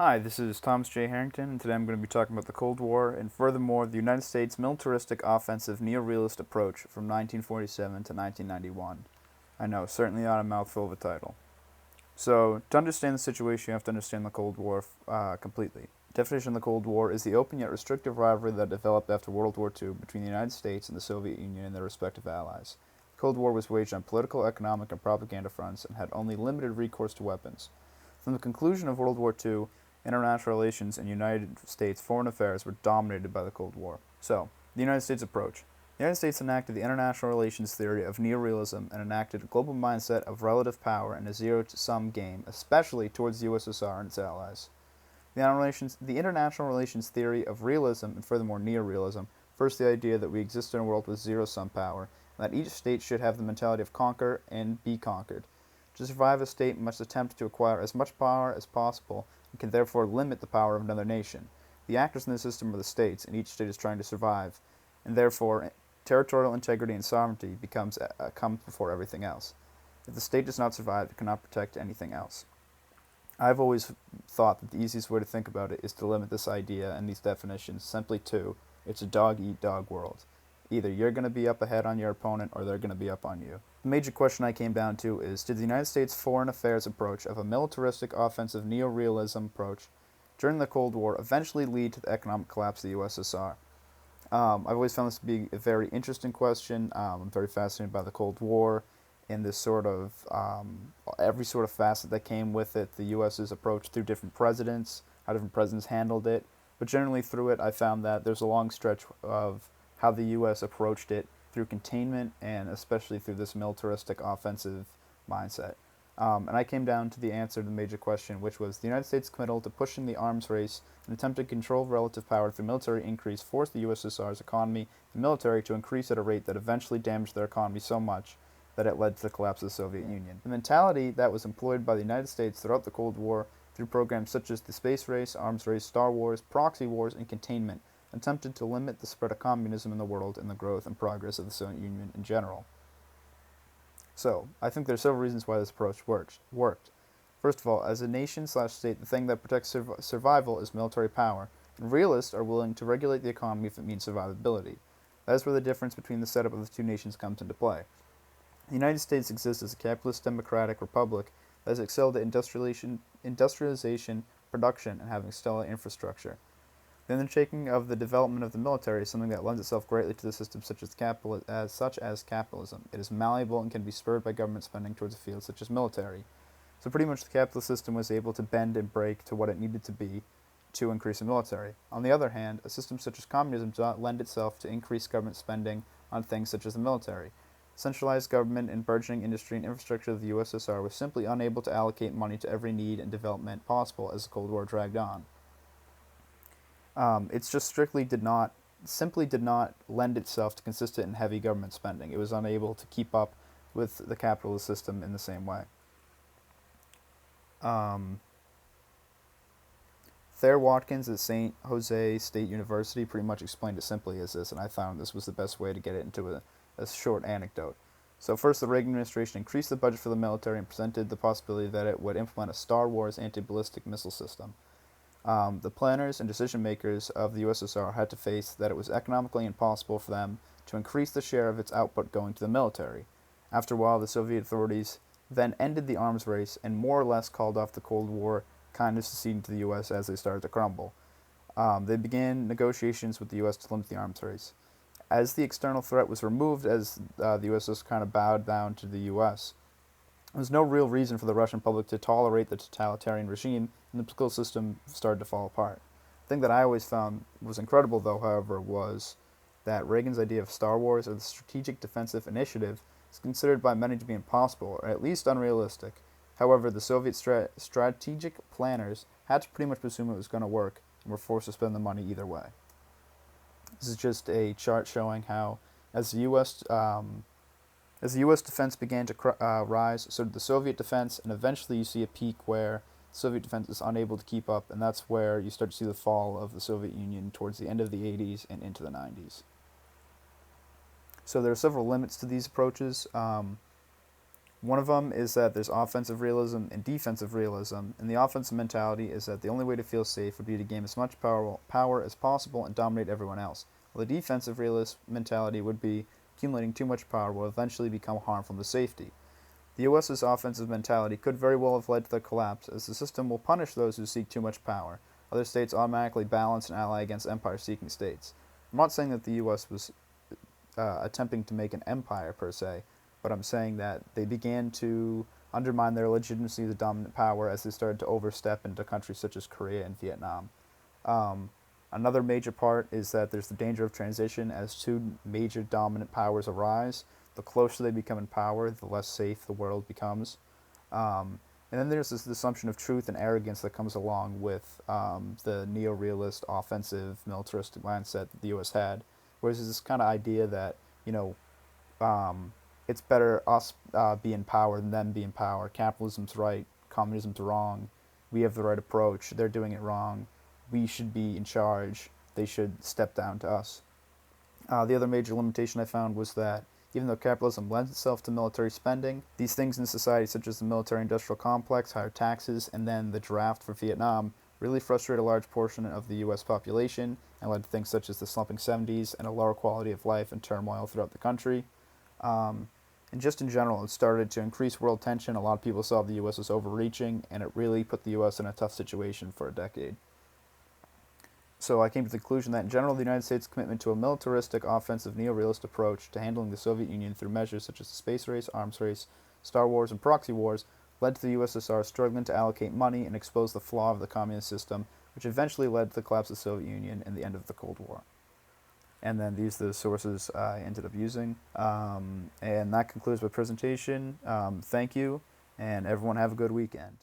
Hi, this is Thomas J. Harrington, and today I'm going to be talking about the Cold War and furthermore the United States militaristic offensive Neo-Realist approach from 1947 to 1991. I know, certainly not a mouthful of a title. So, to understand the situation, you have to understand the Cold War completely. Definition of the Cold War is the open yet restrictive rivalry that developed after World War II between the United States and the Soviet Union and their respective allies. The Cold War was waged on political, economic, and propaganda fronts and had only limited recourse to weapons. From the conclusion of World War II, international relations and United States foreign affairs were dominated by the Cold War. So, the United States approach. The United States enacted the international relations theory of Neo-Realism and enacted a global mindset of relative power and a zero-sum game, especially towards the USSR and its allies. The international relations theory of realism and furthermore Neo-Realism first the idea that we exist in a world with zero-sum power, and that each state should have the mentality of conquer and be conquered. To survive, a state must attempt to acquire as much power as possible and can therefore limit the power of another nation. The actors in the system are the states, and each state is trying to survive, and therefore territorial integrity and sovereignty comes before everything else. If the state does not survive, it cannot protect anything else. I've always thought that the easiest way to think about it is to limit this idea and these definitions simply to it's a dog-eat-dog world. Either you're going to be up ahead on your opponent or they're going to be up on you. The major question I came down to is, did the United States foreign affairs approach of a militaristic offensive neo-realism approach during the Cold War eventually lead to the economic collapse of the USSR? I've always found this to be a very interesting question. I'm very fascinated by the Cold War and this sort of every sort of facet that came with it, the U.S.'s approach through different presidents, how different presidents handled it. But generally through it, I found that there's a long stretch of how the U.S. approached it through containment and especially through this militaristic offensive mindset. And I came down to the answer to the major question, which was the United States' committal to pushing the arms race and attempt to control relative power through military increase forced the USSR's economy and military to increase at a rate that eventually damaged their economy so much that it led to the collapse of the Soviet Union. The mentality that was employed by the United States throughout the Cold War through programs such as the space race, arms race, Star Wars, proxy wars, and containment attempted to limit the spread of communism in the world and the growth and progress of the Soviet Union in general. So, I think there are several reasons why this approach worked. First of all, as a nation/state, the thing that protects survival is military power, and realists are willing to regulate the economy if it means survivability. That is where the difference between the setup of the two nations comes into play. The United States exists as a capitalist democratic republic that has excelled at industrialization, production, and having stellar infrastructure. The undertaking of the development of the military is something that lends itself greatly to the system such as capitalism. It is malleable and can be spurred by government spending towards a field such as military. So pretty much the capitalist system was able to bend and break to what it needed to be to increase the military. On the other hand, a system such as communism does not lend itself to increased government spending on things such as the military. Centralized government and burgeoning industry and infrastructure of the USSR was simply unable to allocate money to every need and development possible as the Cold War dragged on. It just simply did not lend itself to consistent and heavy government spending. It was unable to keep up with the capitalist system in the same way. Thayer Watkins at St. Jose State University pretty much explained it simply as this, and I found this was the best way to get it into a short anecdote. So first, the Reagan administration increased the budget for the military and presented the possibility that it would implement a Star Wars anti-ballistic missile system. The planners and decision makers of the USSR had to face that it was economically impossible for them to increase the share of its output going to the military. After a while, the Soviet authorities then ended the arms race and more or less called off the Cold War, kind of seceding to the U.S. as they started to crumble. They began negotiations with the U.S. to limit the arms race. As the external threat was removed, as the USSR kind of bowed down to the U.S., there was no real reason for the Russian public to tolerate the totalitarian regime, and the political system started to fall apart. The thing that I always found was incredible, though, however, was that Reagan's idea of Star Wars, or the Strategic Defensive Initiative, is considered by many to be impossible, or at least unrealistic. However, the Soviet strategic planners had to pretty much presume it was going to work, and were forced to spend the money either way. This is just a chart showing how, as the U.S. Defense began to rise, so did the Soviet defense, and eventually you see a peak where Soviet defense is unable to keep up, and that's where you start to see the fall of the Soviet Union towards the end of the 80s and into the 90s. So there are several limits to these approaches. One of them is that there's offensive realism and defensive realism, and the offensive mentality is that the only way to feel safe would be to gain as much power as possible and dominate everyone else. While the defensive realist mentality would be accumulating too much power will eventually become harmful to safety. The U.S.'s offensive mentality could very well have led to the collapse, as the system will punish those who seek too much power. Other states automatically balance and ally against empire-seeking states. I'm not saying that the U.S. was attempting to make an empire per se, but I'm saying that they began to undermine their legitimacy as a dominant power as they started to overstep into countries such as Korea and Vietnam. Another major part is that there's the danger of transition as two major dominant powers arise. The closer they become in power, the less safe the world becomes. And then there's this assumption of truth and arrogance that comes along with the neo-realist offensive militaristic mindset that the U.S. had. Whereas there's this kind of idea that, it's better us be in power than them be in power. Capitalism's right, communism's wrong. We have the right approach. They're doing it wrong. We should be in charge. They should step down to us. The other major limitation I found was that even though capitalism lends itself to military spending, these things in society, such as the military-industrial complex, higher taxes, and then the draft for Vietnam, really frustrated a large portion of the U.S. population and led to things such as the slumping 70s and a lower quality of life and turmoil throughout the country. And just in general, it started to increase world tension. A lot of people saw the U.S. as overreaching, and it really put the U.S. in a tough situation for a decade. So I came to the conclusion that in general, the United States' commitment to a militaristic, offensive, neo-realist approach to handling the Soviet Union through measures such as the space race, arms race, Star Wars, and proxy wars led to the USSR struggling to allocate money and expose the flaw of the communist system, which eventually led to the collapse of the Soviet Union and the end of the Cold War. And then these are the sources I ended up using. And that concludes my presentation. Thank you, and everyone have a good weekend.